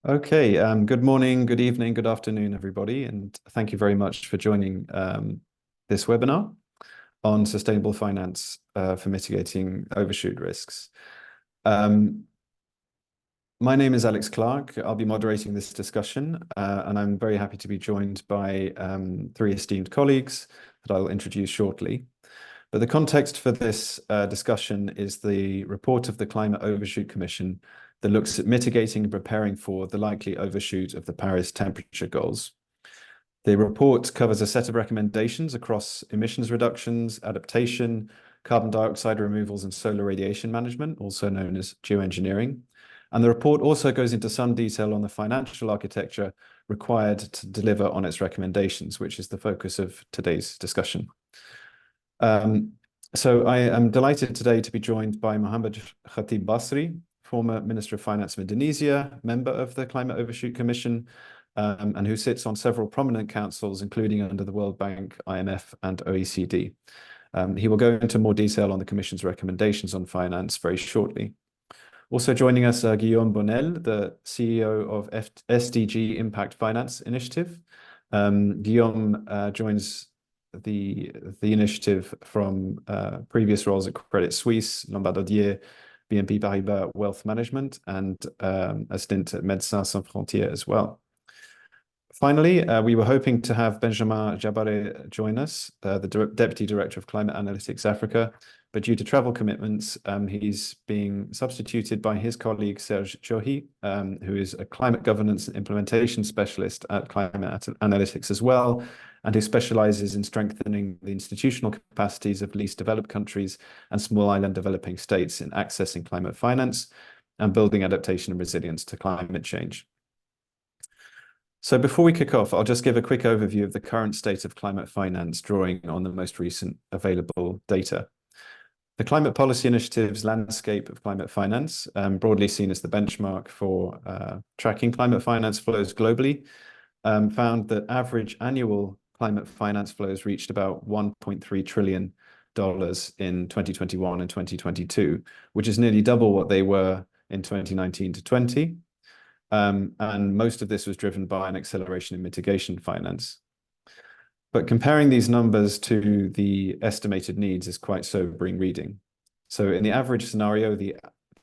Okay, good morning, good evening, good afternoon, everybody, and thank you very much for joining this webinar on sustainable finance for mitigating overshoot risks. My name is Alex Clark. I'll be moderating this discussion, and I'm very happy to be joined by three esteemed colleagues that I'll introduce shortly. But the context for this discussion is the report of the Climate Overshoot Commission that looks at mitigating and preparing for the likely overshoot of the Paris temperature goals. The report covers a set of recommendations across emissions reductions, adaptation, carbon dioxide removals, and solar radiation management, also known as geoengineering. And the report also goes into some detail on the financial architecture required to deliver on its recommendations, which is the focus of today's discussion. So I am delighted today to be joined by Muhamad Chatib Basri, former Minister of Finance of Indonesia, member of the Climate Overshoot Commission, and who sits on several prominent councils, including under the World Bank, IMF, and OECD. He will go into more detail on the Commission's recommendations on finance very shortly. Also joining us are Guillaume Bonnel, the CEO of SDG Impact Finance Initiative. Guillaume joins the initiative from previous roles at Credit Suisse, Lombard Odier, BNP Paribas Wealth Management, and a stint at Médecins Sans Frontières as well. Finally, we were hoping to have Benjamin Jabare join us, the Deputy Director of Climate Analytics Africa, but due to travel commitments, he's being substituted by his colleague Serge Djohy, who is a climate governance and implementation specialist at Climate Analytics as well, and who specializes in strengthening the institutional capacities of least developed countries and small island developing states in accessing climate finance and building adaptation and resilience to climate change. So before we kick off, I'll just give a quick overview of the current state of climate finance, drawing on the most recent available data. The Climate Policy Initiative's landscape of climate finance, broadly seen as the benchmark for tracking climate finance flows globally, found that average annual climate finance flows reached about $1.3 trillion in 2021 and 2022, which is nearly double what they were in 2019 to 20. And most of this was driven by an acceleration in mitigation finance. But comparing these numbers to the estimated needs is quite sobering reading. So in the average scenario, the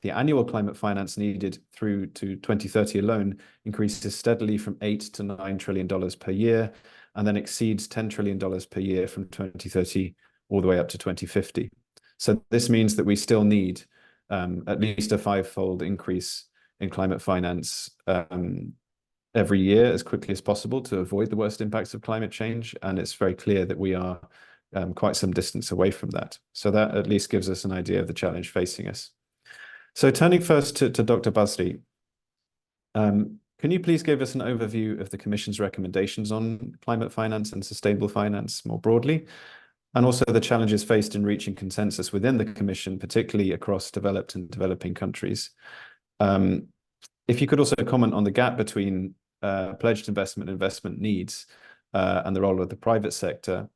annual climate finance needed through to 2030 alone increases steadily from $8 to $9 trillion per year, and then exceeds $10 trillion per year from 2030 all the way up to 2050. So this means that we still need at least a five-fold increase in climate finance every year as quickly as possible to avoid the worst impacts of climate change. And it's very clear that we are quite some distance away from that. So that at least gives us an idea of the challenge facing us. So turning first to Dr. Basri, can you please give us an overview of the Commission's recommendations on climate finance and sustainable finance more broadly, and also the challenges faced in reaching consensus within the Commission, particularly across developed and developing countries? If you could also comment on the gap between pledged investment needs and the role of the private sector,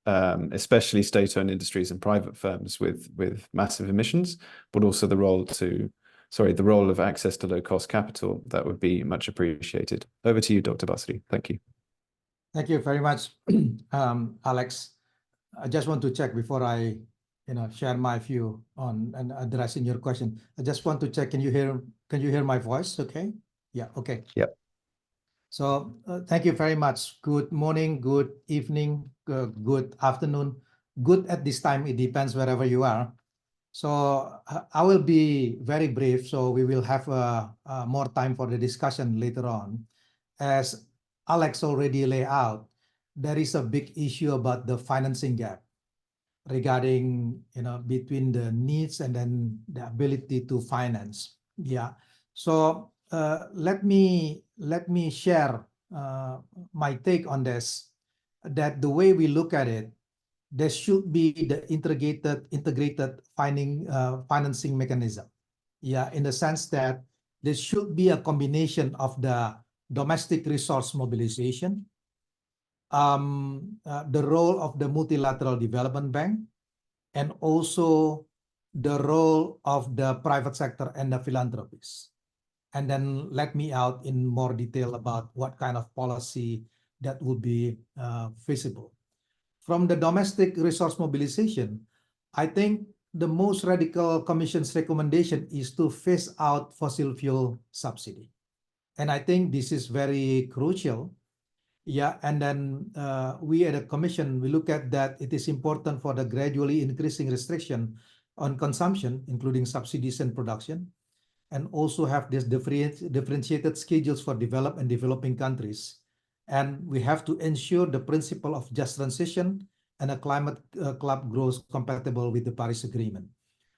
especially state-owned industries and private firms with massive emissions, but also the role of access to low-cost capital, that would be much appreciated. Over to you, Dr. Basri. Thank you. Thank you very much, Alex. I just want to check before I share my view on and addressing your question. I just want to check, can you hear my voice? Okay. Yeah. Okay. Yep. So thank you very much. Good morning, good evening, good afternoon, good at this time. It depends wherever you are. So I will be very brief. So we will have more time for the discussion later on. As Alex already laid out, there is a big issue about the financing gap regarding between the needs and then the ability to finance. Yeah. So let me share my take on this. That the way we look at it, there should be the integrated financing mechanism. Yeah, in the sense that there should be a combination of the domestic resource mobilization, the role of the multilateral development bank, and also the role of the private sector and the philanthropists. and then let me out in more detail about what kind of policy that would be feasible. From the domestic resource mobilization, I think the most radical Commission's recommendation is to phase out fossil fuel subsidy. And I think this is very crucial. Yeah, and then we at the Commission, we look at that it is important for the gradually increasing restriction on consumption, including subsidies and production, and also have this differentiated schedules for developed and developing countries. And we have to ensure the principle of just transition and a climate club grows compatible with the Paris Agreement.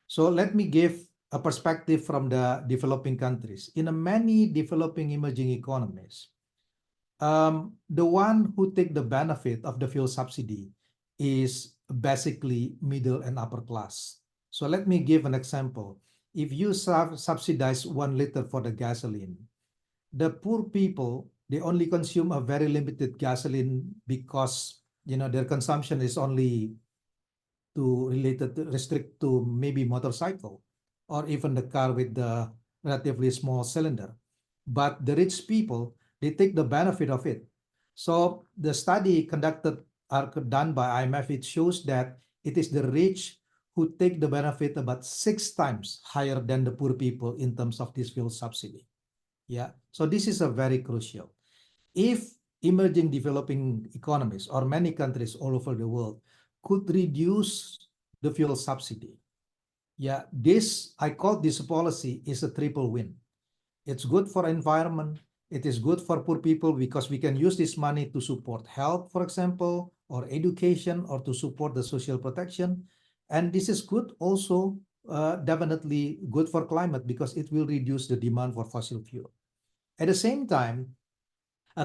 So let me give a perspective from the developing countries. In many developing emerging economies, the one who take the benefit of the fuel subsidy is basically middle and upper class. So let me give an example. If you subsidize 1 liter for the gasoline, the poor people, they only consume a very limited gasoline because their consumption is only restrict to maybe motorcycle or even the car with the relatively small cylinder. But the rich people, they take the benefit of it. So the study done by IMF, it shows that it is the rich who take the benefit about 6 times higher than the poor people in terms of this fuel subsidy. Yeah, so this is a very crucial. If emerging developing economies or many countries all over the world could reduce the fuel subsidy, yeah, I call this policy is a triple win. It's good for environment, it is good for poor people because we can use this money to support health, for example, or education, or to support the social protection. And this is good also, definitely good for climate because it will reduce the demand for fossil fuel. At the same time,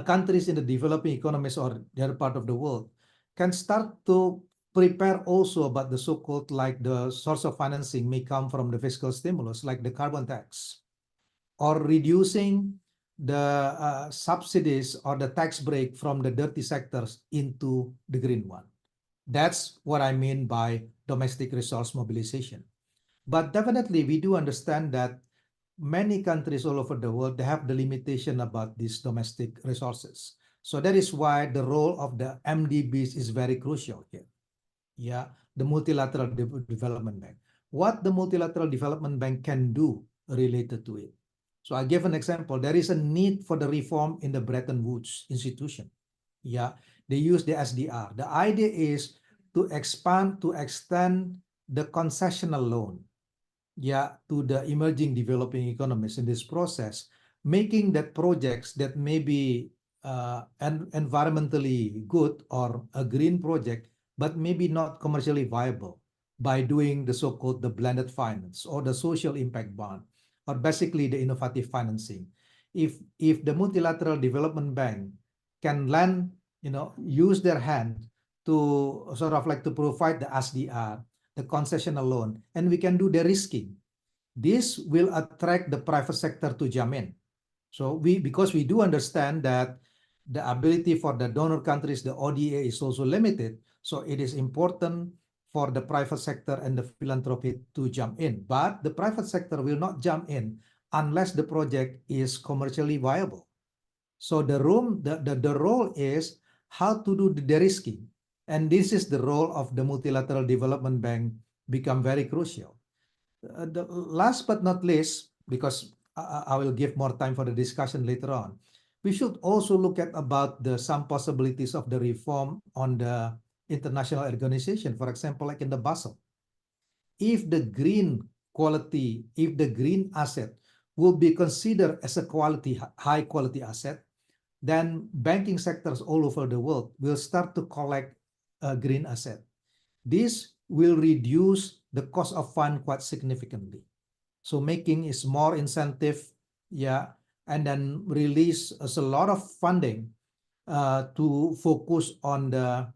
countries in the developing economies or the other part of the world can start to prepare also about the so-called, like the source of financing may come from the fiscal stimulus, like the carbon tax, or reducing the subsidies or the tax break from the dirty sectors into the green one. That's what I mean by domestic resource mobilization. But definitely we do understand that many countries all over the world, they have the limitation about these domestic resources. So that is why the role of the MDBs is very crucial here. Yeah, the Multilateral Development Bank. What the Multilateral Development Bank can do related to it. So I give an example. There is a need for the reform in the Bretton Woods institution. Yeah, they use the SDR. The idea is to extend the concessional loan, yeah, to the emerging developing economies in this process, making that projects that may be environmentally good or a green project, but maybe not commercially viable, by doing the so-called the blended finance or the social impact bond, or basically the innovative financing. If the Multilateral Development Bank can lend, use their hand to sort of like to provide the SDR, the concessional loan, and we can do the risking. This will attract the private sector to jump in. So because we do understand that the ability for the donor countries, the ODA, is also limited. So it is important for the private sector and the philanthropy to jump in. But the private sector will not jump in unless the project is commercially viable. So the role is how to do the de-risking. And this is the role of the Multilateral Development Bank become very crucial. The last but not least, because I will give more time for the discussion later on, we should also look at about some possibilities of the reform on the international organization, for example, like in the Basel. If the green asset will be considered as a high quality asset, then banking sectors all over the world will start to collect a green asset. This will reduce the cost of fund quite significantly. So making is more incentive, yeah, and then release a lot of funding to focus on the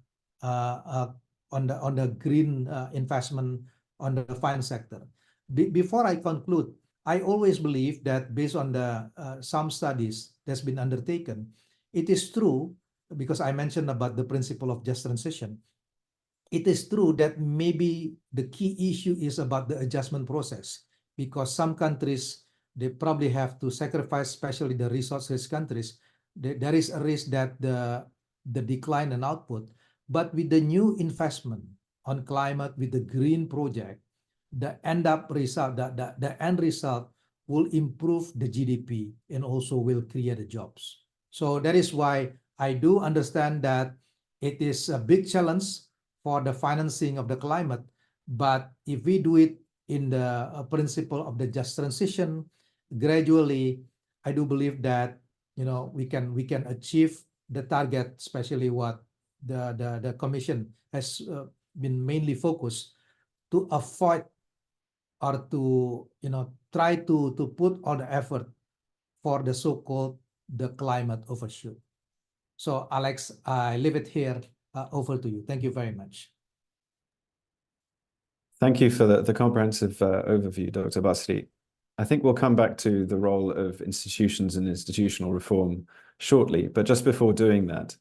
green investment on the finance sector. Before I conclude, I always believe that based on the some studies that's been undertaken, it is true, because I mentioned about the principle of just transition. It is true that maybe the key issue is about the adjustment process, because some countries they probably have to sacrifice, especially the resource-rich countries. There is a risk that the decline in output. But with the new investment on climate, with the green project, the end result will improve the GDP and also will create jobs. So that is why I do understand that it is a big challenge for the financing of the climate. But if we do it in the principle of the just transition, gradually, I do believe that we can achieve the target, especially what the Commission has been mainly focused to avoid or to try to put all the effort for the so-called the climate overshoot. So Alex, I leave it here over to you. Thank you very much. Thank you for the comprehensive overview, Dr. Basri. I think we'll come back to the role of institutions and institutional reform shortly, but just before doing that,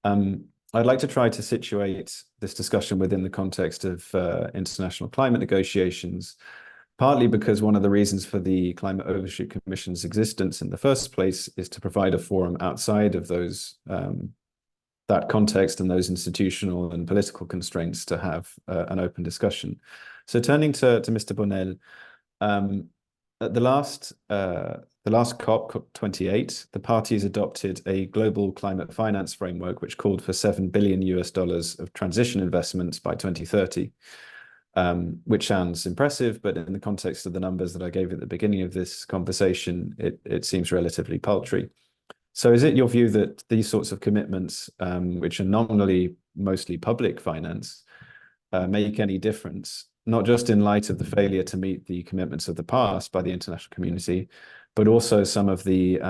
I'd like to try to situate this discussion within the context of international climate negotiations, partly because one of the reasons for the Climate Overshoot Commission's existence in the first place is to provide a forum outside of those that context and those institutional and political constraints to have an open discussion. So turning to Mr. Bonnel, at the last COP, COP28, the parties adopted a global climate finance framework which called for $7 billion of transition investments by 2030, which sounds impressive, but in the context of the numbers that I gave at the beginning of this conversation, it seems relatively paltry. So is it your view that these sorts of commitments, which are nominally mostly public finance, make any difference, not just in light of the failure to meet the commitments of the past by the international community, but also some of the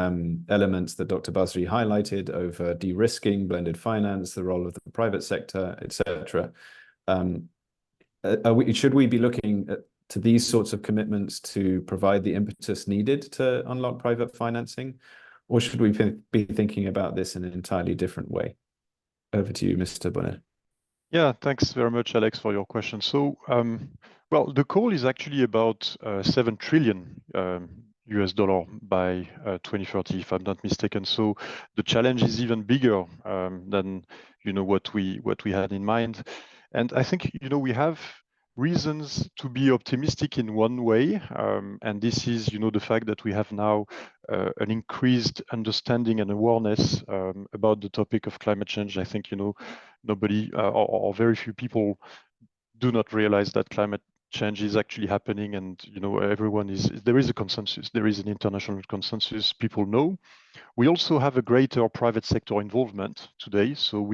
elements that Dr. Basri highlighted over de-risking, blended finance, the role of the private sector, etc. Should we be looking to these sorts of commitments to provide the impetus needed to unlock private financing? Or should we be thinking about this in an entirely different way? Over to you, Mr. Bonnel. Yeah, thanks very much, Alex, for your question. So, well, the call is actually about $7 trillion US dollar by 2030, if I'm not mistaken. So the challenge is even bigger than what we had in mind. And I think we have reasons to be optimistic in one way, and this is the fact that we have now an increased understanding and awareness about the topic of climate change. I think nobody or very few people do not realize that climate change is actually happening, and there is a consensus, there is an international consensus, people know. We also have a greater private sector involvement today, so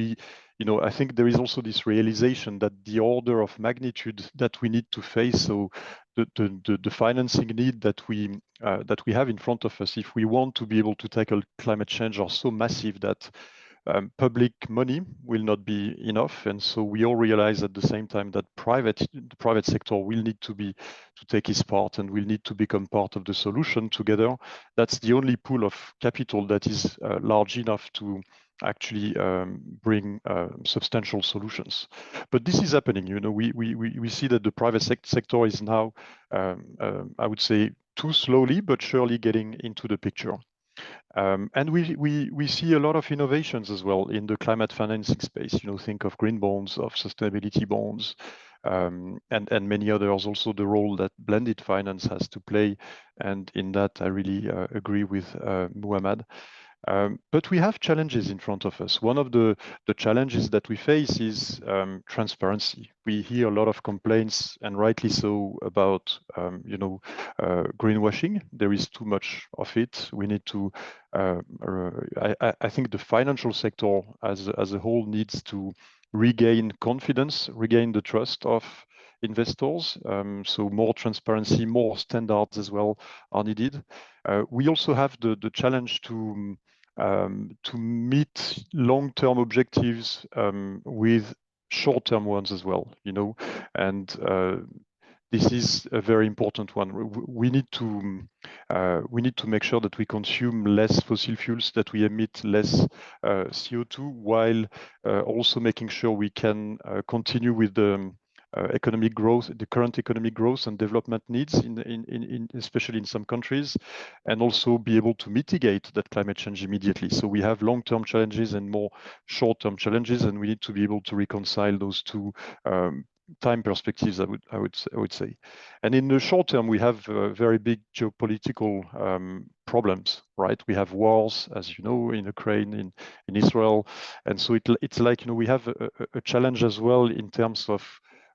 I think there is also this realization that the order of magnitude that we need to face, so the financing need that we have in front of us, if we want to be able to tackle climate change, are so massive that public money will not be enough, and so we all realize at the same time that the private sector will need to take its part and will need to become part of the solution together. That's the only pool of capital that is large enough to actually bring substantial solutions. But this is happening. We see that the private sector is now, I would say, too slowly but surely getting into the picture. And we see a lot of innovations as well in the climate financing space. Think of green bonds, of sustainability bonds, and many others. Also, the role that blended finance has to play, and in that I really agree with Muhamad. But we have challenges in front of us. One of the challenges that we face is transparency. We hear a lot of complaints, and rightly so, about greenwashing. There is too much of it. We need to. I think the financial sector as a whole needs to regain confidence, regain the trust of investors. So more transparency, more standards as well are needed. We also have the challenge to meet long-term objectives with short-term ones as well, and this is a very important one. We need to make sure that we consume less fossil fuels, that we emit less CO2, while also making sure we can continue with the economic growth, the current economic growth and development needs especially in some countries, and also be able to mitigate that climate change immediately. So we have long-term challenges and more short-term challenges, and we need to be able to reconcile those two time perspectives, I would say. And in the short term, we have very big geopolitical problems, right? We have wars, as you know, in Ukraine, in Israel, and so it's like, you know, we have a challenge as well in terms of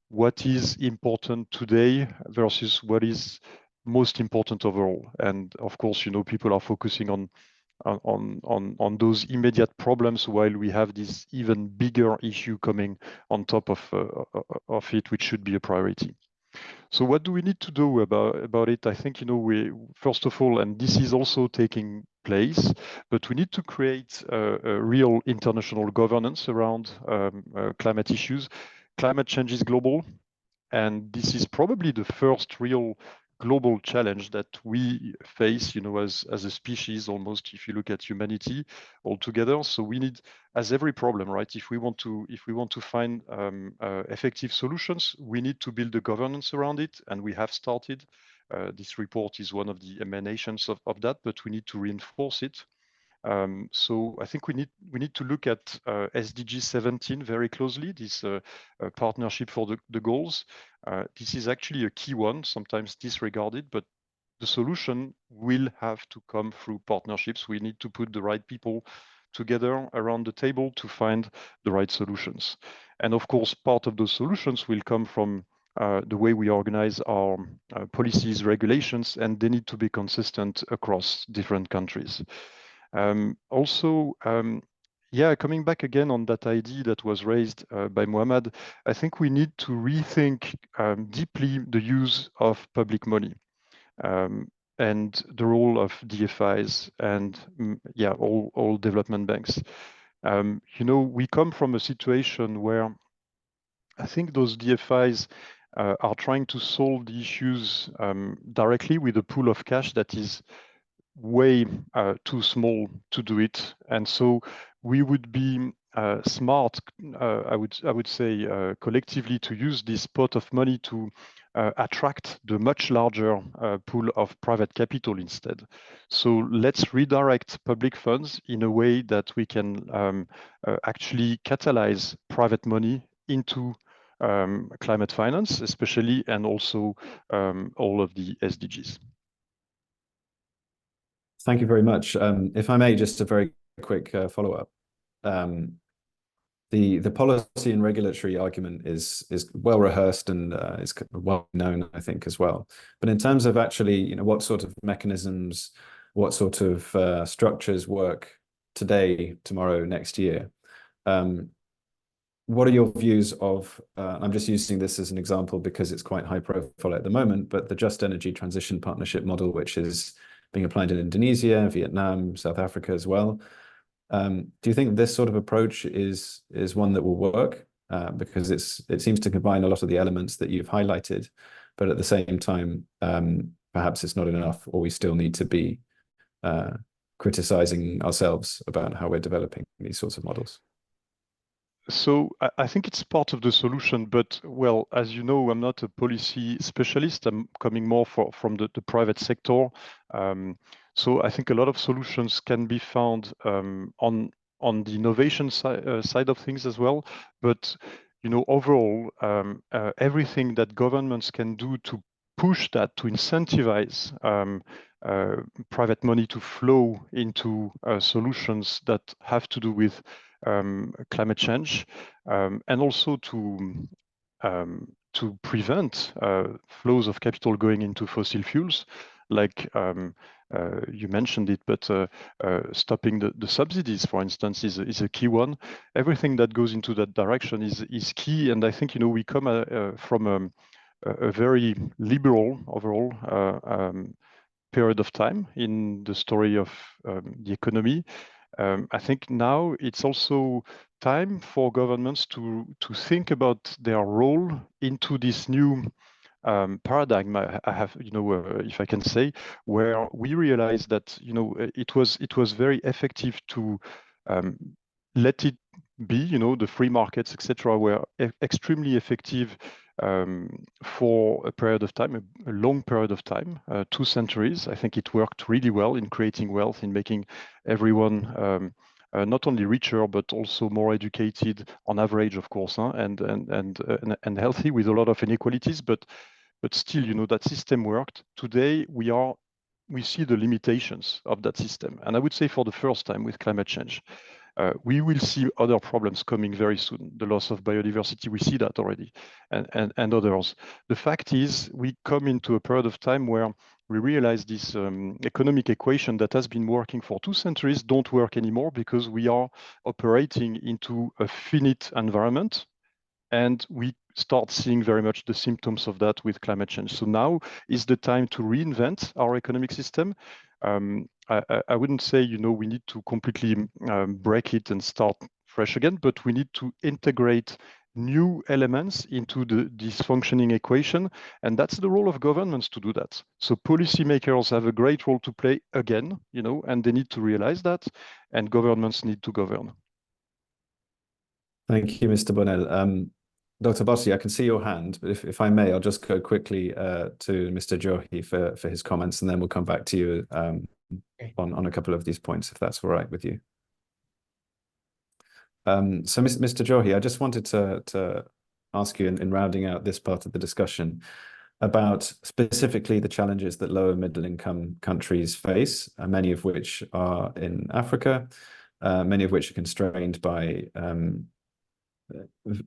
what is important today versus what is most important overall. And of course, you know, people are focusing on those immediate problems, while we have this even bigger issue coming on top of it, which should be a priority. So what do we need to do about it? I think, you know, we first of all, and this is also taking place, but we need to create a real international governance around climate issues. Climate change is global, and this is probably the first real global challenge that we face, you know, as a species, almost, if you look at humanity altogether. So we need, as every problem, right? If we want to find effective solutions, we need to build a governance around it, and we have started. This report is one of the emanations of that, but we need to reinforce it. So I think we need to look at SDG 17 very closely, this partnership for the goals. This is actually a key one, sometimes disregarded, but the solution will have to come through partnerships. We need to put the right people together around the table to find the right solutions. And of course, part of those solutions will come from the way we organize our policies, regulations, and they need to be consistent across different countries. Yeah, coming back again on that idea that was raised by Muhamad, I think we need to rethink deeply the use of public money and the role of DFIs and yeah, all development banks. You know, we come from a situation where I think those DFIs are trying to solve the issues directly with a pool of cash that is way too small to do it, and so we would be smart, I would say, collectively, to use this pot of money to attract the much larger pool of private capital instead. So let's redirect public funds in a way that we can actually catalyze private money into climate finance, especially, and also all of the SDGs. Thank you very much. If I may, just a very quick follow-up. The policy and regulatory argument is well rehearsed and is well known, I think, as well. But in terms of actually, you know, what sort of mechanisms, what sort of structures work today, tomorrow, next year, what are your views of, I'm just using this as an example because it's quite high profile at the moment, but the Just Energy Transition Partnership model, which is being applied in Indonesia, Vietnam, South Africa as well. Do you think this sort of approach is one that will work? Because it seems to combine a lot of the elements that you've highlighted, but at the same time, perhaps it's not enough, or we still need to be criticizing ourselves about how we're developing these sorts of models. So I think it's part of the solution, but well, as you know, I'm not a policy specialist. I'm coming more from the private sector. So I think a lot of solutions can be found on the innovation side of things as well. But you know, overall, everything that governments can do to push that, to incentivize private money to flow into solutions that have to do with climate change, and also to prevent flows of capital going into fossil fuels, like you mentioned it, but stopping the subsidies, for instance, is a key one. Everything that goes into that direction is key, and I think, you know, we come from a very liberal overall period of time in the story of the economy. I think now it's also time for governments to think about their role into this new paradigm. I have, you know, if I can say, where we realize that, you know, it was very effective to let it be, you know, the free markets, etc., were extremely effective for a period of time, a long period of time, 2 centuries. I think it worked really well in creating wealth, in making everyone not only richer but also more educated on average, of course, and healthy, with a lot of inequalities. But still, you know, that system worked. Today we see the limitations of that system, and I would say for the first time with climate change. We will see other problems coming very soon. The loss of biodiversity, we see that already, and others. The fact is, we come into a period of time where we realize this economic equation that has been working for 2 centuries don't work anymore, because we are operating into a finite environment, and we start seeing very much the symptoms of that with climate change. So now is the time to reinvent our economic system. I wouldn't say, you know, we need to completely break it and start fresh again, but we need to integrate new elements into this functioning equation, and that's the role of governments to do that. So policymakers have a great role to play again, you know, and they need to realize that, and governments need to govern. Thank you, Mr. Bonnel. Dr. Basri, I can see your hand, but if I may, I'll just go quickly to Mr. Djohy for his comments, and then we'll come back to you on a couple of these points, if that's all right with you. So, Mr. Djohy, I just wanted to ask you, in rounding out this part of the discussion, about specifically the challenges that lower middle income countries face, many of which are in Africa, many of which are constrained by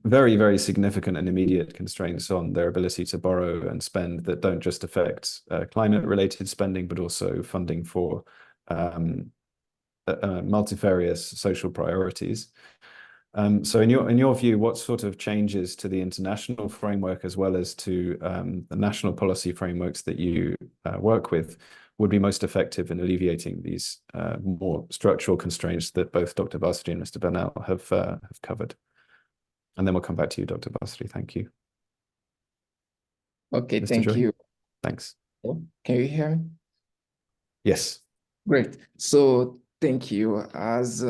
very, very significant and immediate constraints on their ability to borrow and spend, that don't just affect climate-related spending, but also funding for multifarious social priorities. So in your view, what sort of changes to the international framework, as well as to the national policy frameworks that you work with, would be most effective in alleviating these more structural constraints that both Dr. Basri and Mr. Bonnel have covered? And then we'll come back to you, Dr. Basri. Thank you. Okay, Mr. thank Djohy? you. Thanks. Can you hear me? Yes. Great. So thank you. As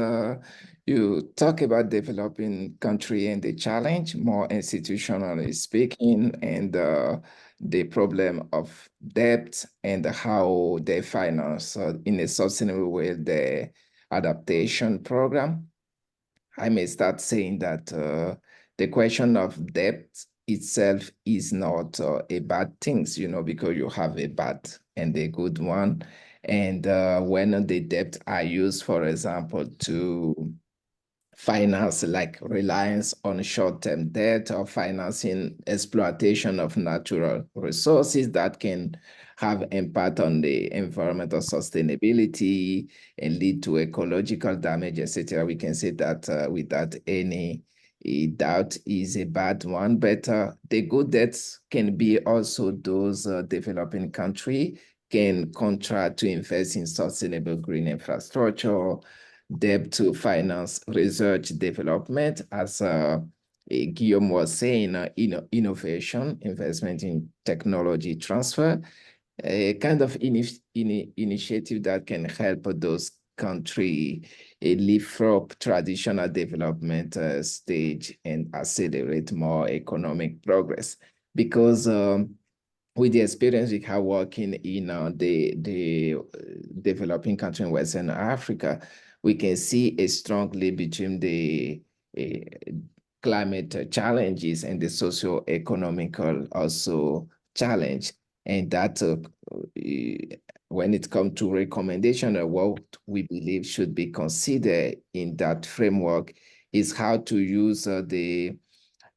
you talk about developing country and the challenge, more institutionally speaking, and the problem of debt and how they finance in a sustainable way the adaptation program, I may start saying that the question of debt itself is not a bad thing, you know, because you have a bad and a good one. And when the debt are used, for example, to finance, like reliance on short-term debt or financing exploitation of natural resources that can have impact on the environmental sustainability and lead to ecological damage, etc. We can say that without any doubt is a bad one. But the good debts can be also those developing countries can contract to invest in sustainable green infrastructure, debt to finance research development, as Guillaume was saying, innovation, investment in technology transfer, a kind of initiative that can help those countries leapfrog traditional development stage and accelerate more economic progress. Because with the experience we have working in the developing country in Western Africa, we can see a strong link between the climate challenges and the socio-economical also challenge. And that when it comes to recommendation of what we believe should be considered in that framework is how to use the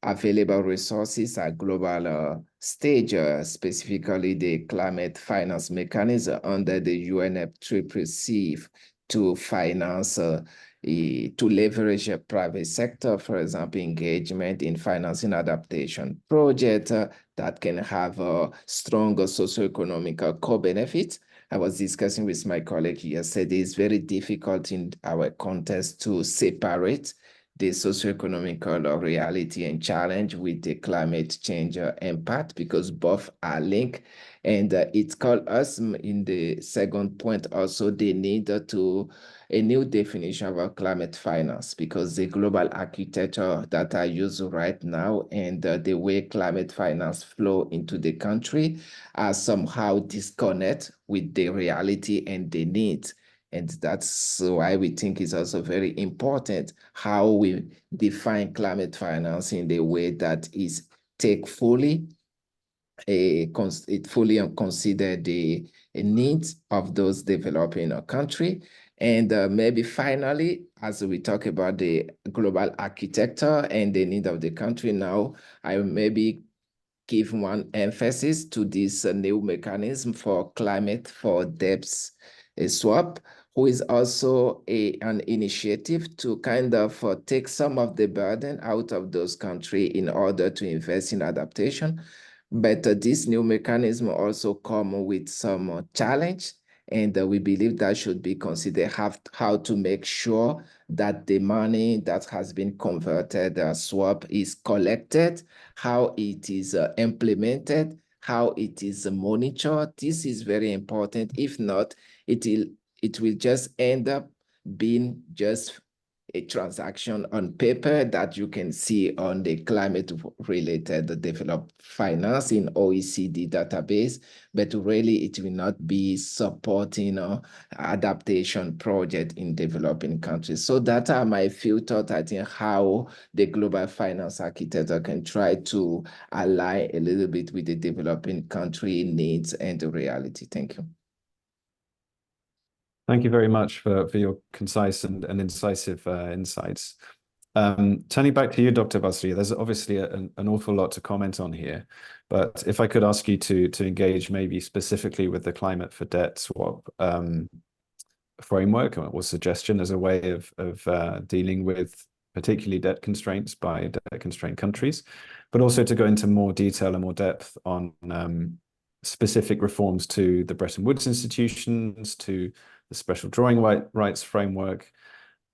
available resources at global stage, specifically the climate finance mechanism under the UNFCCC to finance, to leverage a private sector, for example, engagement in financing adaptation projects that can have a stronger socioeconomic co-benefits. I was discussing with my colleague yesterday, it's very difficult in our context to separate the socioeconomical reality and challenge with the climate change impact, because both are linked. And it called us in the second point also the need to a new definition of climate finance, because the global architecture that I use right now and the way climate finance flow into the country are somehow disconnect with the reality and the needs. And that's why we think it's also very important how we define climate finance in the way that is take fully it fully consider the needs of those developing a country. And maybe finally, as we talk about the global architecture and the need of the country now, I maybe give one emphasis to this new mechanism for climate for debts swap, who is also an initiative to kind of take some of the burden out of those countries in order to invest in adaptation. But this new mechanism also come with some challenge, and we believe that should be considered how to make sure that the money that has been converted, swap, is collected, how it is implemented, how it is monitored. This is very important. If not, it will just end up being just a transaction on paper that you can see on the climate-related developed finance in OECD database, but really it will not be supporting adaptation project in developing countries. So that are my few thoughts, I think, how the global finance architecture can try to align a little bit with the developing country needs and the reality. Thank you. Thank you very much for your concise and incisive insights. Turning back to you, Dr. Basri, there's obviously an awful lot to comment on here, but if I could ask you to engage maybe specifically with the climate for debt swap framework or suggestion as a way of dealing with particularly debt constraints by debt constrained countries, but also to go into more detail and more depth on specific reforms to the Bretton Woods institutions, to the special drawing rights framework,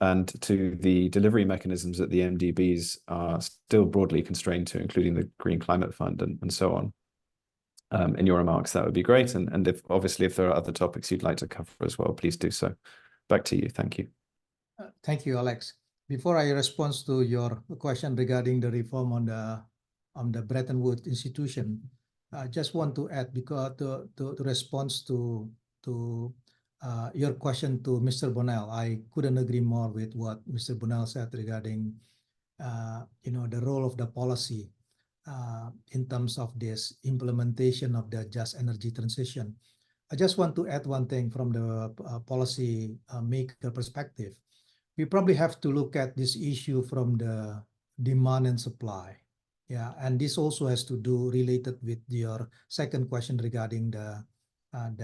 and to the delivery mechanisms that the MDBs are still broadly constrained to, including the Green Climate Fund and so on. In your remarks, that would be great. And if obviously if there are other topics you'd like to cover as well, please do so. Back to you. Thank you. Thank you, Alex. Before I respond to your question regarding the reform on the Bretton Woods institution, I just want to add, because to respond to your question to Mr. Bonnel, I couldn't agree more with what Mr. Bonnel said regarding the role of the policy in terms of this implementation of the just energy transition. I just want to add one thing from the policy maker perspective. We probably have to look at this issue from the demand and supply. Yeah, and this also has to do related with your second question regarding the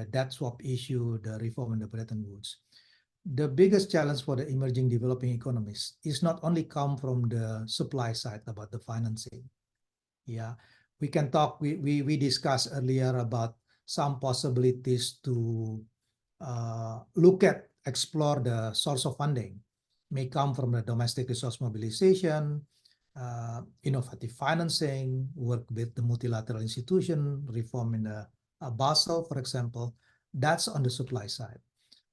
debt swap issue, the reform in the Bretton Woods. The biggest challenge for the emerging developing economies is not only come from the supply side about the financing. Yeah, we can talk, we discussed earlier about some possibilities to explore the source of funding. May come from the domestic resource mobilization, innovative financing, work with the multilateral institution, reform in the Basel, for example. That's on the supply side.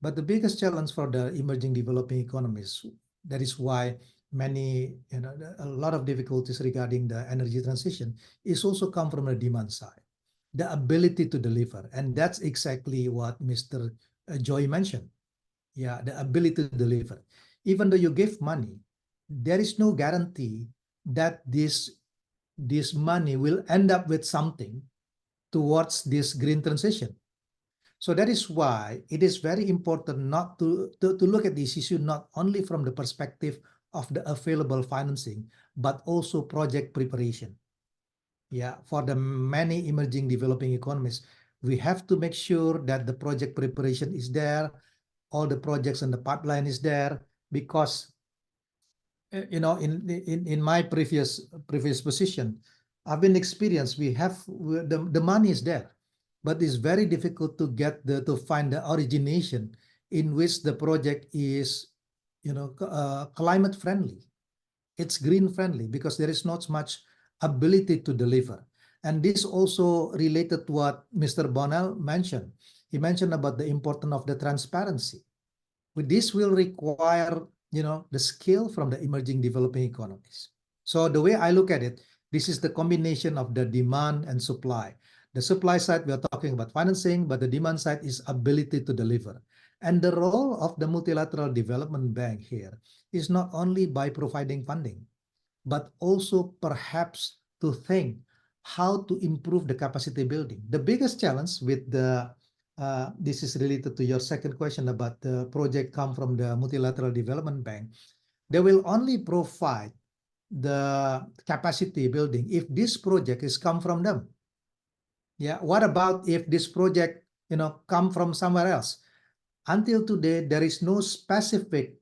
But the biggest challenge for the emerging developing economies, that is why a lot of difficulties regarding the energy transition is also come from the demand side, the ability to deliver. And that's exactly what Mr. Djohy mentioned. Yeah, the ability to deliver. Even though you give money, there is no guarantee that this money will end up with something towards this green transition. So that is why it is very important not to look at this issue not only from the perspective of the available financing, but also project preparation. Yeah, for the many emerging developing economies, we have to make sure that the project preparation is there, all the projects in the pipeline is there, because in my previous position, I've been experienced, we have the money is there, but it's very difficult to get to find the origination in which the project is climate friendly. it's green friendly because there is not much ability to deliver. And this also related to what Mr. Bonnel mentioned. He mentioned about the importance of the transparency. This will require, the skill from the emerging developing economies. So the way I look at it, this is the combination of the demand and supply. The supply side, we are talking about financing, but the demand side is ability to deliver. And the role of the multilateral development bank here is not only by providing funding, but also perhaps to think how to improve the capacity building. The biggest challenge with this is related to your second question about the project come from the Multilateral Development Bank. They will only provide the capacity building if this project is come from them. Yeah, what about if this project, come from somewhere else? Until today, there is no specific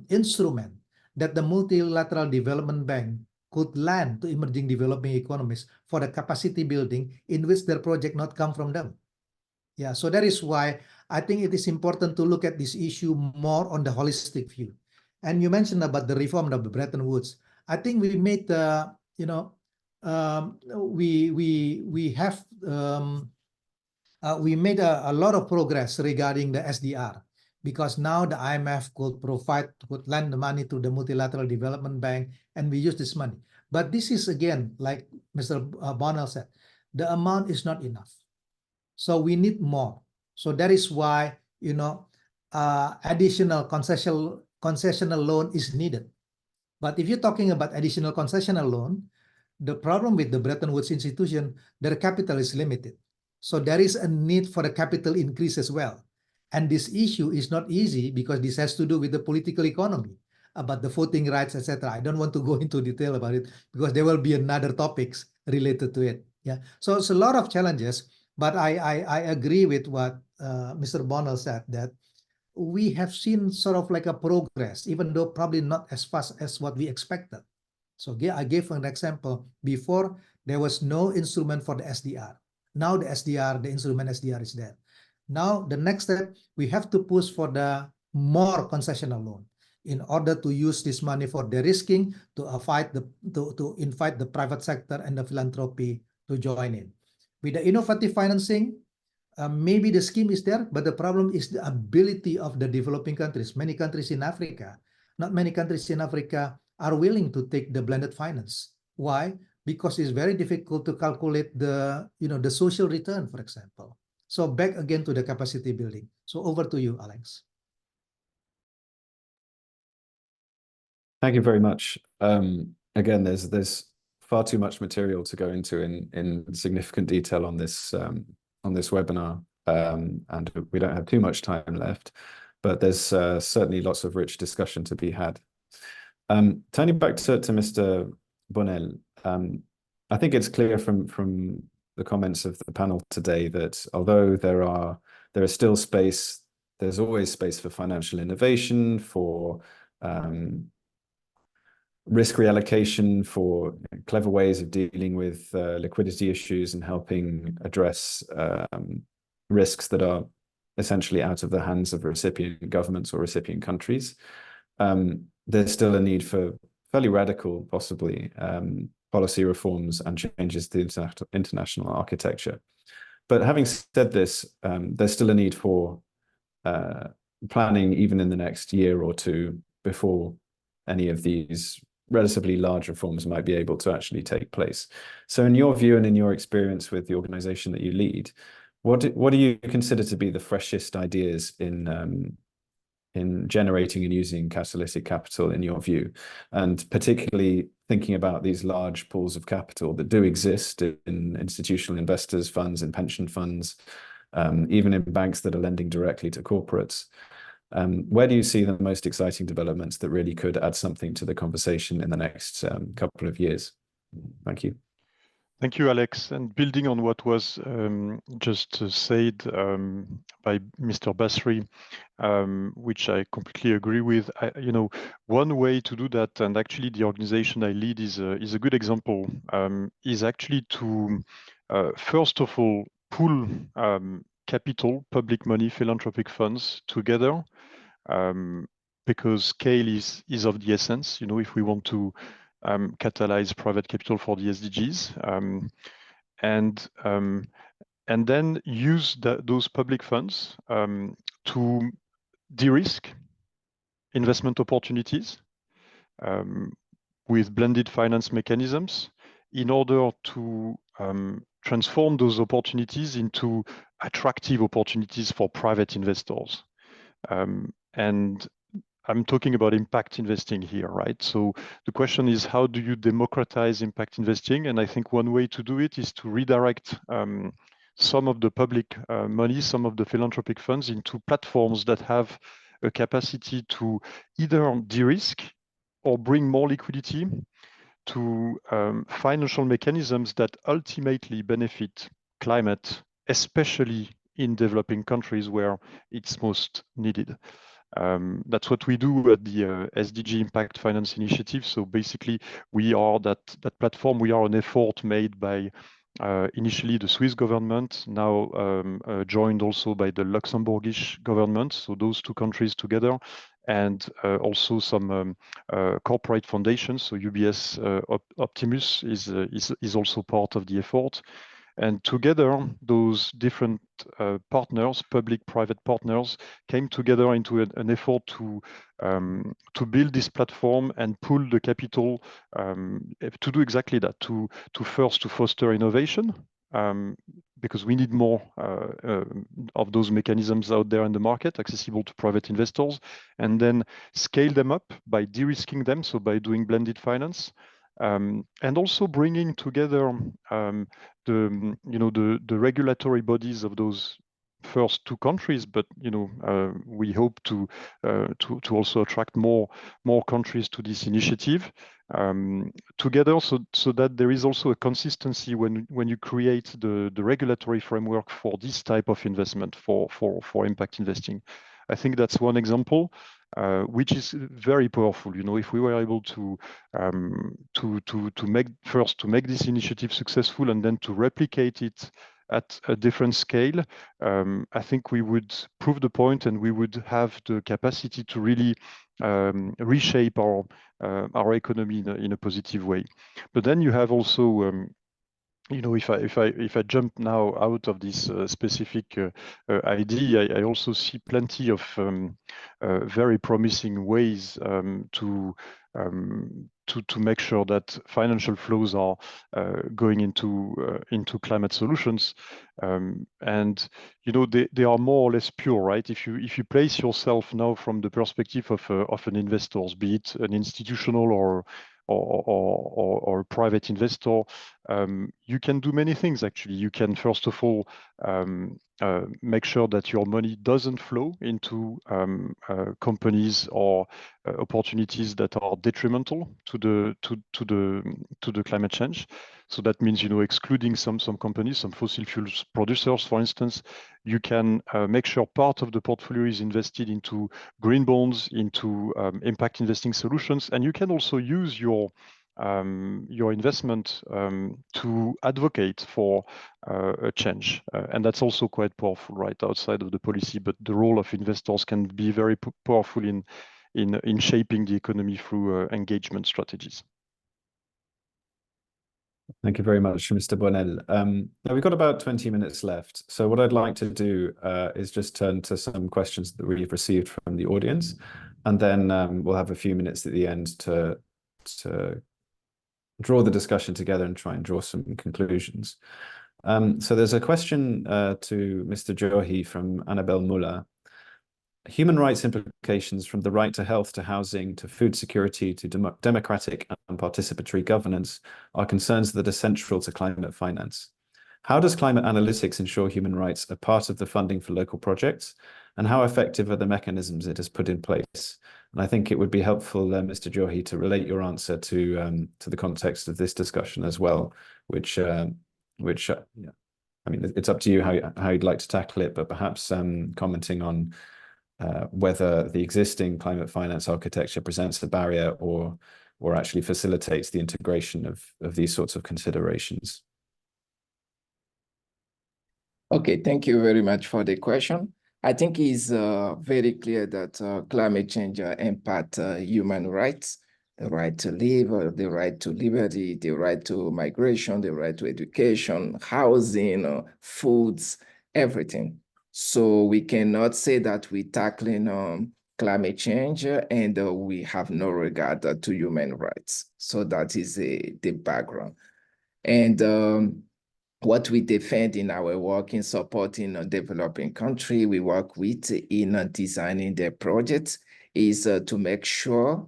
instrument that the Multilateral Development Bank could lend to emerging developing economies for the capacity building in which their project not come from them. Yeah, so that is why I think it is important to look at this issue more on the holistic view. And you mentioned about the reform of the Bretton Woods. I think we made we made a lot of progress regarding the SDR, because now the IMF could lend the money to the Multilateral Development Bank, and we use this money. But this is, again, like Mr. Bonnel said, the amount is not enough. So we need more. So that is why, additional concessional loan is needed. But if you're talking about additional concessional loan, the problem with the Bretton Woods institution, their capital is limited. So there is a need for a capital increase as well. And this issue is not easy because this has to do with the political economy, about the voting rights, etc. I don't want to go into detail about it because there will be another topics related to it. Yeah. So it's a lot of challenges, but I agree with what Mr. Bonnel said, that we have seen sort of like a progress, even though probably not as fast as what we expected. So I gave an example. Before, there was no instrument for the SDR. Now the instrument SDR is there. Now the next step, we have to push for the more concessional loan in order to use this money for de-risking, to invite the private sector and the philanthropy to join in. With the innovative financing, maybe the scheme is there, but the problem is the ability of the developing countries. Many countries in Africa, not many countries in Africa are willing to take the blended finance. Why? Because it's very difficult to calculate the social return, for example. So back again to the capacity building. So over to you, Alex. Thank you very much. Again, there's far too much material to go into in significant detail on this webinar, and we don't have too much time left, but there's certainly lots of rich discussion to be had. Turning back to Mr. Bonnel, I think it's clear from the comments of the panel today that although there is still space, there's always space for financial innovation, for risk reallocation, for clever ways of dealing with liquidity issues and helping address risks that are essentially out of the hands of recipient governments or recipient countries. There's still a need for fairly radical, possibly, policy reforms and changes to the international architecture. But having said this, there's still a need for planning even in the next year or two before any of these relatively large reforms might be able to actually take place. So in your view and in your experience with the organization that you lead, what do you consider to be the freshest ideas in generating and using catalytic capital in your view, and particularly thinking about these large pools of capital that do exist in institutional investors, funds and pension funds, even in banks that are lending directly to corporates? Where do you see the most exciting developments that really could add something to the conversation in the next couple of years? Thank you. Thank you, Alex. And building on what was just said by Mr. Basri, which I completely agree with. One way to do that, and actually the organization I lead is a good example, is actually to first of all pool capital, public money, philanthropic funds together, because scale is of the essence, you know, if we want to catalyze private capital for the SDGs, and then use those public funds to de-risk investment opportunities with blended finance mechanisms in order to transform those opportunities into attractive opportunities for private investors. And I'm talking about impact investing here, right? So the question is, how do you democratize impact investing? And I think one way to do it is to redirect some of the public money, some of the philanthropic funds into platforms that have a capacity to either de-risk or bring more liquidity to financial mechanisms that ultimately benefit climate, especially in developing countries where it's most needed. That's what we do at the SDG Impact Finance Initiative. So basically, we are that platform. We are an effort made by initially the Swiss government, now joined also by the Luxembourgish government. So those two countries together, and also some corporate foundations. So UBS Optimus is also part of the effort. And together, those different partners, public-private partners, came together into an effort to build this platform and pool the capital to do exactly that, to first to foster innovation, because we need more of those mechanisms out there in the market, accessible to private investors, and then scale them up by de-risking them, so by doing blended finance. And also bringing together the regulatory bodies of those first two countries, but we hope to also attract more countries to this initiative together, so that there is also a consistency when you create the regulatory framework for this type of investment for impact investing. I think that's one example. Which is very powerful. If we were able to make this initiative successful and then to replicate it at a different scale, I think we would prove the point, and we would have the capacity to really reshape our economy in a positive way. But then you have also if I jump now out of this specific idea, I also see plenty of very promising ways to make sure that financial flows are going into climate solutions, and they are more or less pure, right? If you place yourself now from the perspective of an investor, be it an institutional or a private investor, you can do many things. Actually, you can first of all make sure that your money doesn't flow into companies or opportunities that are detrimental to the climate change. So that means excluding some companies, some fossil fuels producers, for instance. You can make sure part of the portfolio is invested into green bonds, into impact investing solutions, and you can also use your investment to advocate for a change, and that's also quite powerful, right, outside of the policy. But the role of investors can be very powerful in shaping the economy through engagement strategies. Thank you very much, Mr. Bonnel. Now we've got about 20 minutes left. So what I'd like to do is just turn to some questions that we've received from the audience, and then we'll have a few minutes at the end to draw the discussion together and try and draw some conclusions. So there's a question to Mr. Djohy from Annabelle Muller. Human rights implications from the right to health, to housing, to food security, to democratic and participatory governance are concerns that are central to climate finance. How does climate analytics ensure human rights are part of the funding for local projects? And how effective are the mechanisms it has put in place? And I think it would be helpful, Mr. Djohy, to relate your answer to the context of this discussion as well, which I mean, it's up to you how you'd like to tackle it, but perhaps commenting on whether the existing climate finance architecture presents a barrier or actually facilitates the integration of these sorts of considerations. Okay, thank you very much for the question. I think it's very clear that climate change impacts human rights, the right to live, the right to liberty, the right to migration, the right to education, housing, foods, everything. So we cannot say that we're tackling climate change and we have no regard to human rights. So that is the background. And what we defend in our work in supporting a developing country, we work with in designing their projects is to make sure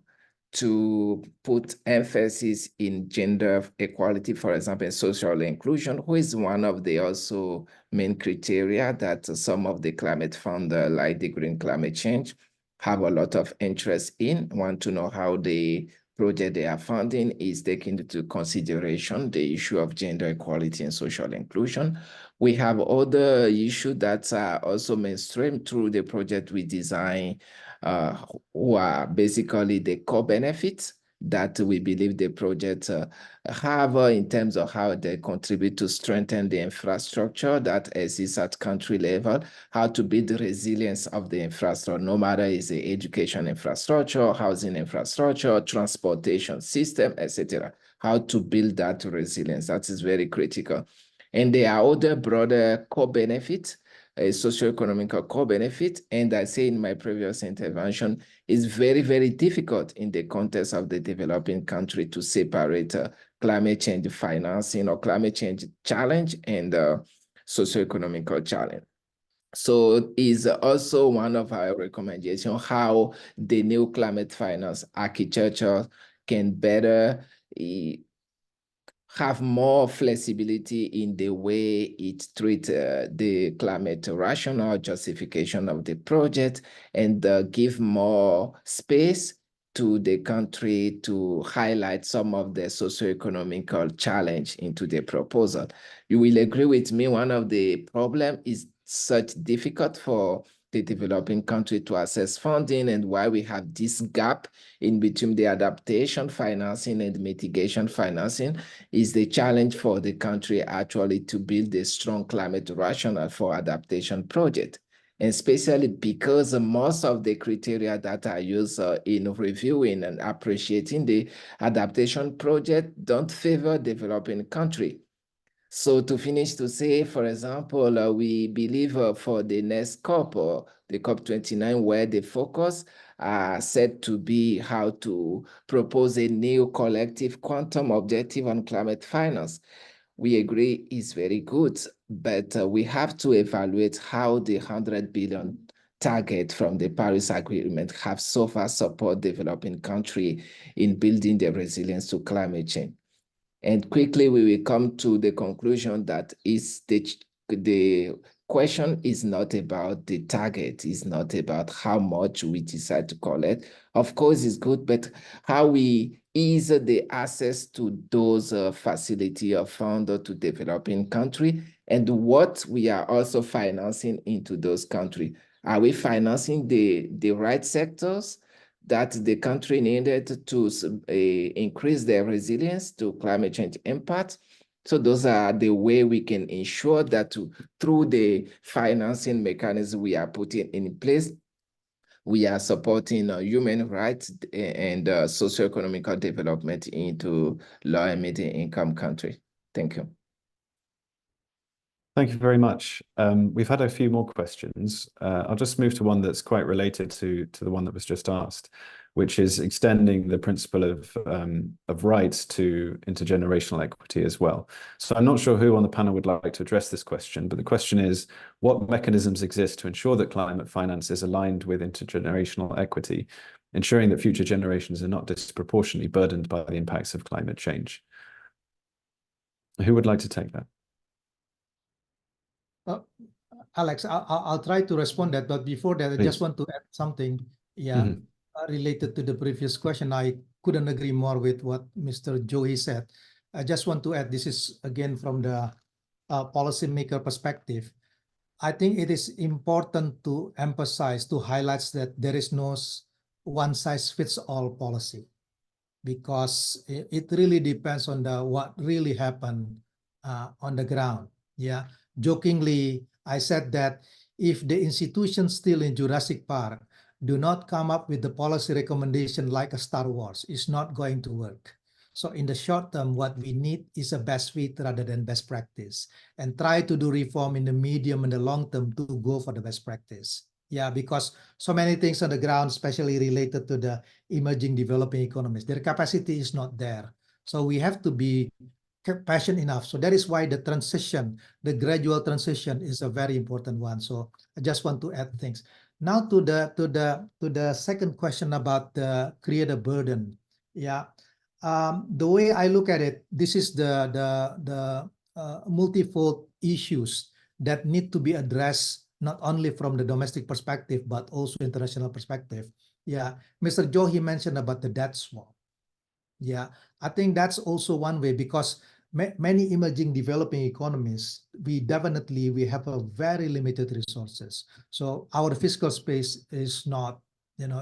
to put emphasis in gender equality, for example, social inclusion, who is one of the also main criteria that some of the climate fund, like the Green Climate Change, have a lot of interest in, want to know how the project they are funding is taking into consideration the issue of gender equality and social inclusion. We have other issues that are also mainstream through the project we design, who are basically the core benefits that we believe the project have in terms of how they contribute to strengthen the infrastructure that exists at country level, how to build the resilience of the infrastructure, no matter is the education infrastructure, housing infrastructure, transportation system, etc. How to build that resilience, that is very critical. And there are other broader core benefits, a socioeconomic core benefit. And I say in my previous intervention, it's very, very difficult in the context of the developing country to separate climate change financing or climate change challenge and socioeconomic challenge. So is also one of our recommendations how the new climate finance architecture can better have more flexibility in the way it treats the climate rational justification of the project and give more space to the country to highlight some of the socioeconomic challenge into the proposal. You will agree with me, one of the problems is such difficult for the developing country to access funding, and why we have this gap in between the adaptation financing and mitigation financing is the challenge for the country actually to build a strong climate rationale for adaptation project. And especially because most of the criteria that are used in reviewing and appreciating the adaptation project don't favor developing country. So to finish to say, for example, we believe for the next COP, the COP29, where the focus are said to be how to propose a new collective quantum objective on climate finance. We agree is very good, but we have to evaluate how the 100 billion target from the Paris Agreement have so far support developing country in building their resilience to climate change. And quickly, we will come to the conclusion that the question is not about the target, it's not about how much we decide to collect. Of course, it's good, but how we ease the access to those facility of fund to developing country, and what we are also financing into those countries. Are we financing the right sectors that the country needed to increase their resilience to climate change impact? So those are the way we can ensure that through the financing mechanism we are putting in place, we are supporting human rights and socioeconomic development into low and middle income country. Thank you. Thank you very much. We've had a few more questions. I'll just move to one that's quite related to the one that was just asked, which is extending the principle of rights to intergenerational equity as well. So I'm not sure who on the panel would like to address this question, but the question is, what mechanisms exist to ensure that climate finance is aligned with intergenerational equity, ensuring that future generations are not disproportionately burdened by the impacts of climate change? Who would like to take that? Alex, I'll try to respond that, but before that, I just want to add something. Yeah, related to the previous question, I couldn't agree more with what Mr. Djohy said. I just want to add, this is again from the policymaker perspective. I think it is important to emphasize, to highlight that there is no one-size-fits-all policy, because it really depends on what really happened on the ground. Yeah, jokingly, I said that if the institutions still in Jurassic Park do not come up with the policy recommendation like a Star Wars, it's not going to work. So in the short term, what we need is a best fit rather than best practice, and try to do reform in the medium and the long term to go for the best practice. Yeah, because so many things on the ground, especially related to the emerging developing economies, their capacity is not there. So we have to be passionate enough. So that is why the transition, the gradual transition is a very important one. So I just want to add things. Now to the second question about the create a burden. Yeah. The way I look at it, this is the multifold issues that need to be addressed, not only from the domestic perspective, but also international perspective. Yeah, Mr. Djohy mentioned about the debt swap. Yeah, I think that's also one way, because many emerging developing economies, we have a very limited resources. So our fiscal space is not,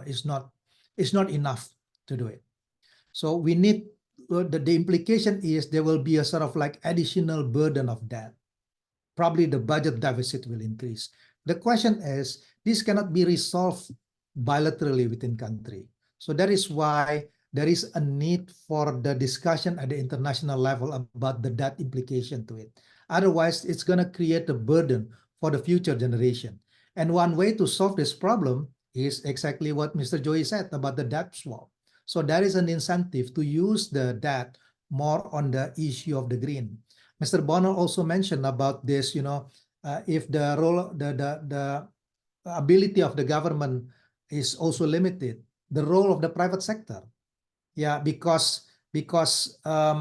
is not enough to do it. So we need, the implication is there will be a sort of like additional burden of debt. Probably the budget deficit will increase. The question is, this cannot be resolved bilaterally within country. So that is why there is a need for the discussion at the international level about the debt implication to it. Otherwise, it's going to create a burden for the future generation. And one way to solve this problem is exactly what Mr. Djohy said about the debt swap. So there is an incentive to use the debt more on the issue of the green. Mr. Bonnel also mentioned about this, if the role, the ability of the government is also limited, the role of the private sector. Yeah, because I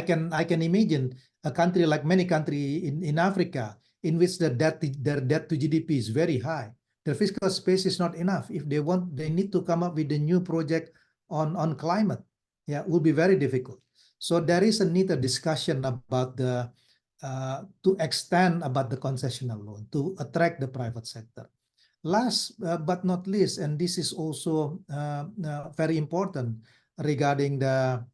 can imagine a country like many countries in Africa, in which their debt to GDP is very high. The fiscal space is not enough. If they need to come up with a new project on climate. Yeah, it will be very difficult. So there is a need a discussion about the to extend about the concessional loan to attract the private sector. Last but not least, and this is also very important regarding the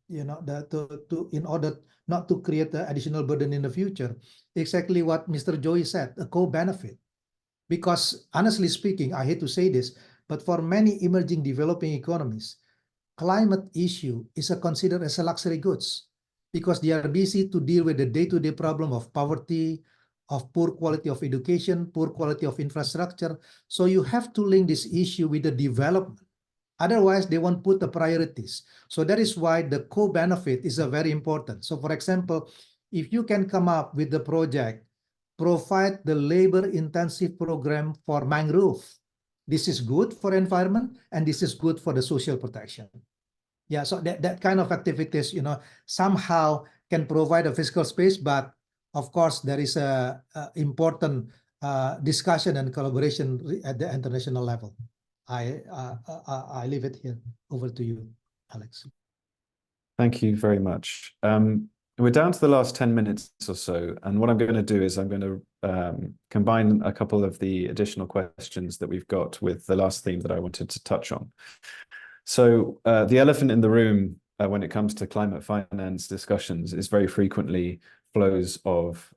in order not to create an additional burden in the future, exactly what Mr. Djohy said, a co-benefit. Because honestly speaking, I hate to say this, but for many emerging developing economies, climate issue is considered as a luxury goods, because they are busy to deal with the day-to-day problem of poverty, of poor quality of education, poor quality of infrastructure. So you have to link this issue with the development. Otherwise, they won't put the priorities. So that is why the co-benefit is very important. So for example, if you can come up with the project, provide the labor-intensive program for mangrove. This is good for environment, and this is good for the social protection. Yeah, so that kind of activities, somehow can provide a fiscal space, but of course, there is a important discussion and collaboration at the international level. I leave it here. Over to you, Alex. Thank you very much. We're down to the last 10 minutes or so, and what I'm going to do is I'm going to combine a couple of the additional questions that we've got with the last theme that I wanted to touch on. So the elephant in the room when it comes to climate finance discussions is very frequently flows of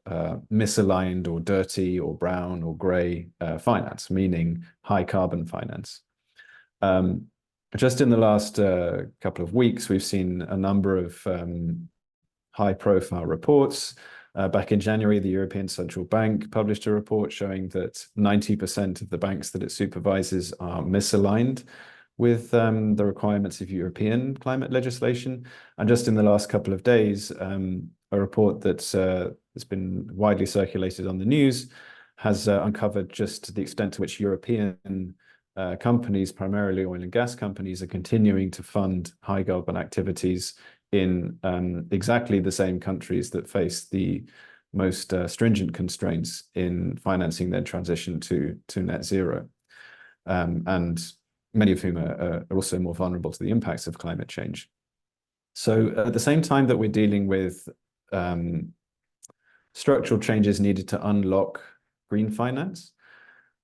misaligned or dirty or brown or grey finance, meaning high carbon finance. Just in the last couple of weeks, we've seen a number of high-profile reports. Back in January, the European Central Bank published a report showing that 90% of the banks that it supervises are misaligned with the requirements of European climate legislation. And just in the last couple of days, a report that's been widely circulated on the news has uncovered just the extent to which European companies, primarily oil and gas companies, are continuing to fund high carbon activities in exactly the same countries that face the most stringent constraints in financing their transition to net zero. And many of whom are also more vulnerable to the impacts of climate change. So at the same time that we're dealing with structural changes needed to unlock green finance,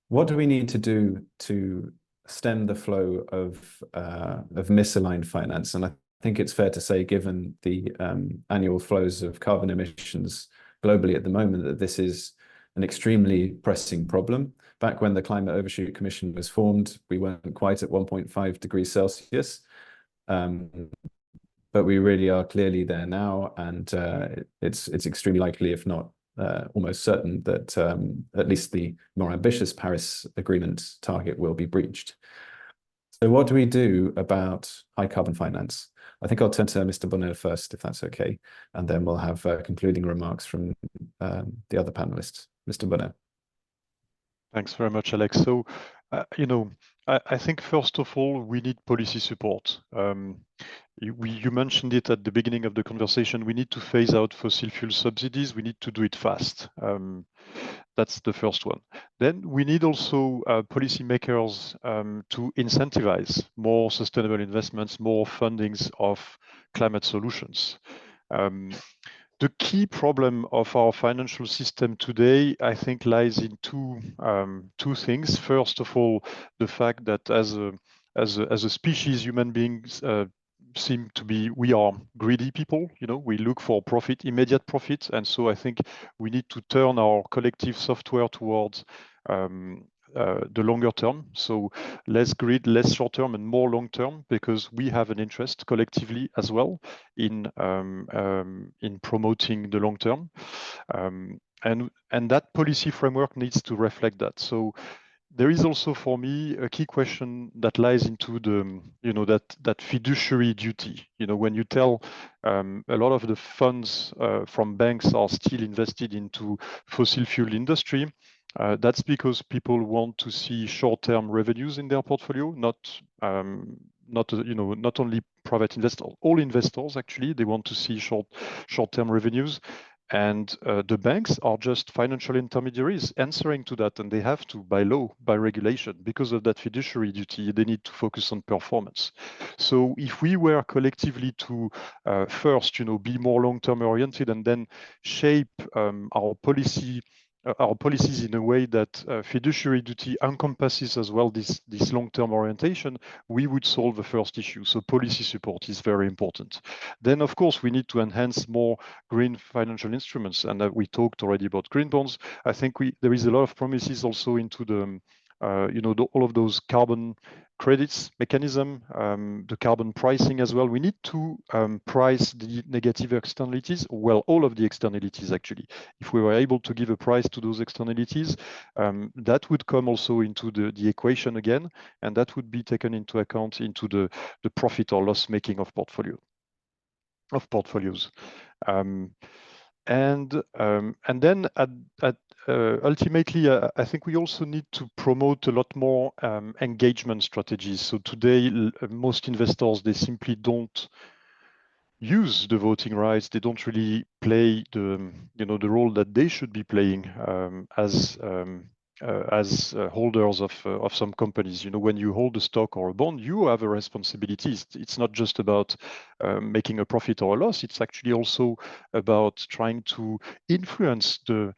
what do we need to do to stem the flow of misaligned finance? And I think it's fair to say, given the annual flows of carbon emissions globally at the moment, that this is an extremely pressing problem. Back when the Climate Overshoot Commission was formed, we weren't quite at 1.5 degrees Celsius, but we really are clearly there now, and it's extremely likely, if not almost certain, that at least the more ambitious Paris Agreement target will be breached. So what do we do about high carbon finance? I think I'll turn to Mr. Bonnel first, if that's okay, and then we'll have concluding remarks from the other panelists. Mr. Bonnel. Thanks very much, Alex. So, I think first of all, we need policy support. You mentioned it at the beginning of the conversation. We need to phase out fossil fuel subsidies. We need to do it fast. That's the first one. Then we need also policymakers to incentivize more sustainable investments, more fundings of climate solutions. The key problem of our financial system today, I think, lies in two things. First of all, the fact that as a species, human beings seem to be, we are greedy people. We look for profit, immediate profit, and so I think we need to turn our collective software towards the longer term. So less greed, less short term, and more long term, because we have an interest collectively as well in promoting the long term, and that policy framework needs to reflect that. So there is also, for me, a key question that lies into the, that fiduciary duty. When you tell a lot of the funds from banks are still invested into fossil fuel industry, that's because people want to see short-term revenues in their portfolio, not only private investors, all investors actually, they want to see short-term revenues. And the banks are just financial intermediaries answering to that, and they have to, by law, by regulation, because of that fiduciary duty, they need to focus on performance. So if we were collectively to first, be more long-term oriented, and then shape our policies in a way that fiduciary duty encompasses as well this long-term orientation, we would solve the first issue. So policy support is very important. Then, of course, we need to enhance more green financial instruments, and we talked already about green bonds. I think there is a lot of promises also into the all of those carbon credits mechanism, the carbon pricing as well. We need to price the negative externalities, well, all of the externalities actually. If we were able to give a price to those externalities, that would come also into the equation again, and that would be taken into account into the profit or loss making of portfolios. And then ultimately, I think we also need to promote a lot more engagement strategies. So today, most investors, they simply don't use the voting rights. They don't really play the role that they should be playing as holders of some companies. When you hold a stock or a bond, you have a responsibility. It's not just about making a profit or a loss. It's actually also about trying to influence the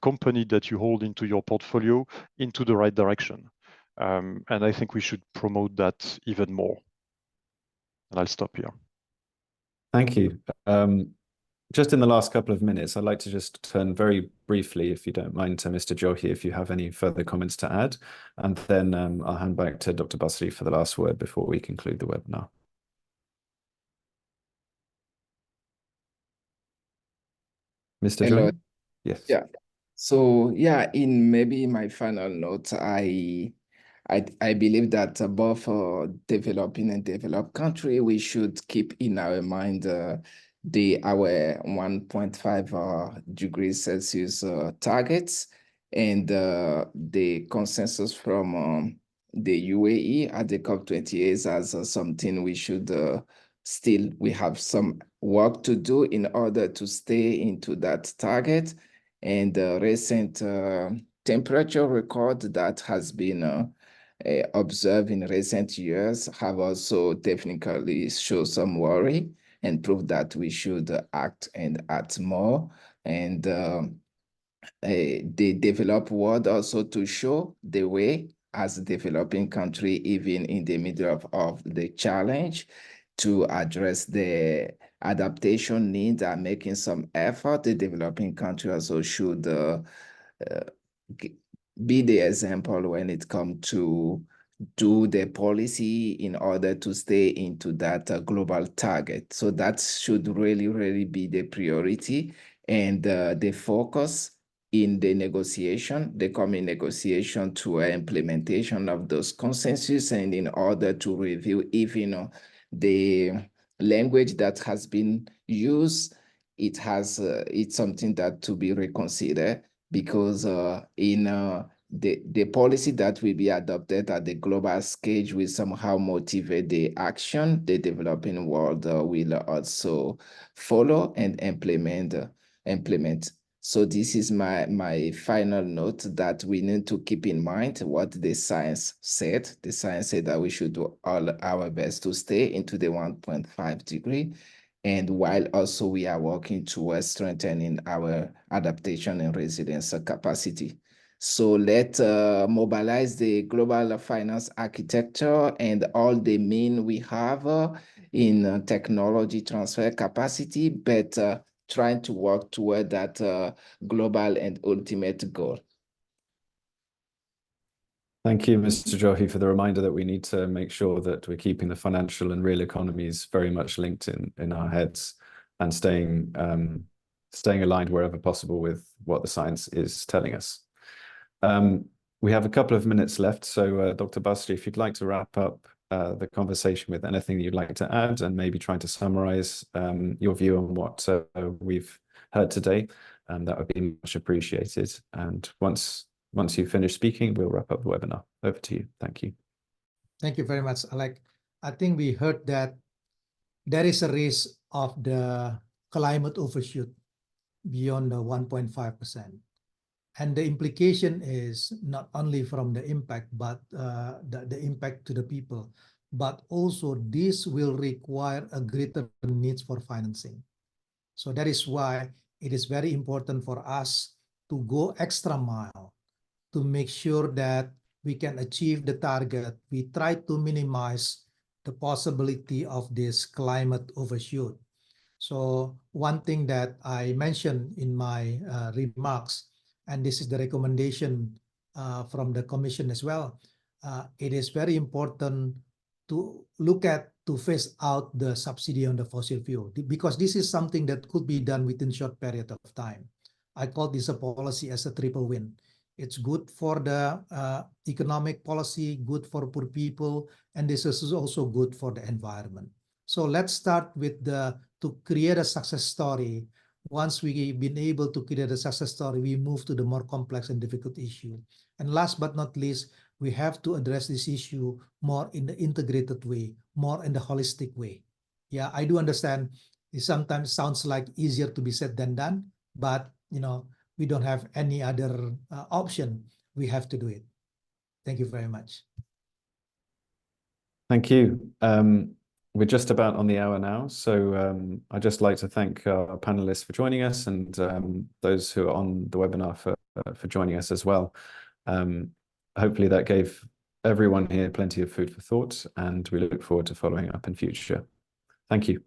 company that you hold into your portfolio into the right direction. And I think we should promote that even more. And I'll stop here. Thank you. Just in the last couple of minutes, I'd like to just turn very briefly, if you don't mind, to Mr. Djohy, if you have any further comments to add, and then I'll hand back to Dr. Basri for the last word before we conclude the webinar. Mr. Hello. Djohy? Yes. Yeah. So yeah, in maybe my final note, I believe that both for developing and developed country, we should keep in our mind our 1.5 degrees Celsius targets, and the consensus from the UAE at the COP28 as something we should we have some work to do in order to stay into that target. And the recent temperature record that has been observed in recent years have also definitely shown some worry and prove that we should act and act more. And the developed world also to show the way as a developing country, even in the middle of the challenge, to address the adaptation needs and making some effort. The developing country also should be the example when it comes to do the policy in order to stay into that global target. So that should really be the priority and the focus in the negotiation, the coming negotiation to implementation of those consensus, and in order to review if the language that has been used, it's something that to be reconsidered, because the policy that will be adopted at the global scale will somehow motivate the action the developing world will also follow and implement. So this is my final note, that we need to keep in mind what the science said. The science said that we should do all our best to stay into the 1.5 degree. And while also we are working towards strengthening our adaptation and resilience capacity. So let's mobilize the global finance architecture and all the means we have in technology transfer capacity, but trying to work toward that global and ultimate goal. Thank you, Mr. Djohy, for the reminder that we need to make sure that we're keeping the financial and real economies very much linked in our heads, and staying aligned wherever possible with what the science is telling us. We have a couple of minutes left, so Dr. Basri, if you'd like to wrap up the conversation with anything you'd like to add, and maybe trying to summarize your view on what we've heard today, that would be much appreciated. And once you finish speaking, we'll wrap up the webinar. Over to you. Thank you. Thank you very much, Alex. I think we heard that there is a risk of the climate overshoot beyond the 1.5%. And the implication is not only from the impact, but the impact to the people, but also this will require a greater needs for financing. So that is why it is very important for us to go extra mile to make sure that we can achieve the target. We try to minimize the possibility of this climate overshoot. So one thing that I mentioned in my remarks, and this is the recommendation from the Commission as well, it is very important to look at to phase out the subsidy on the fossil fuel, because this is something that could be done within short period of time. I call this a policy as a triple win. It's good for the economic policy, good for poor people, and this is also good for the environment. So let's start with to create a success story. Once we've been able to create a success story, we move to the more complex and difficult issue. And last but not least, we have to address this issue more in the integrated way, more in the holistic way. Yeah, I do understand it sometimes sounds like easier to be said than done, but we don't have any other option. We have to do it. Thank you very much. Thank you. We're just about on the hour now, so I'd just like to thank our panelists for joining us, and those who are on the webinar for joining us as well. Hopefully that gave everyone here plenty of food for thought, and we look forward to following up in future. Thank you.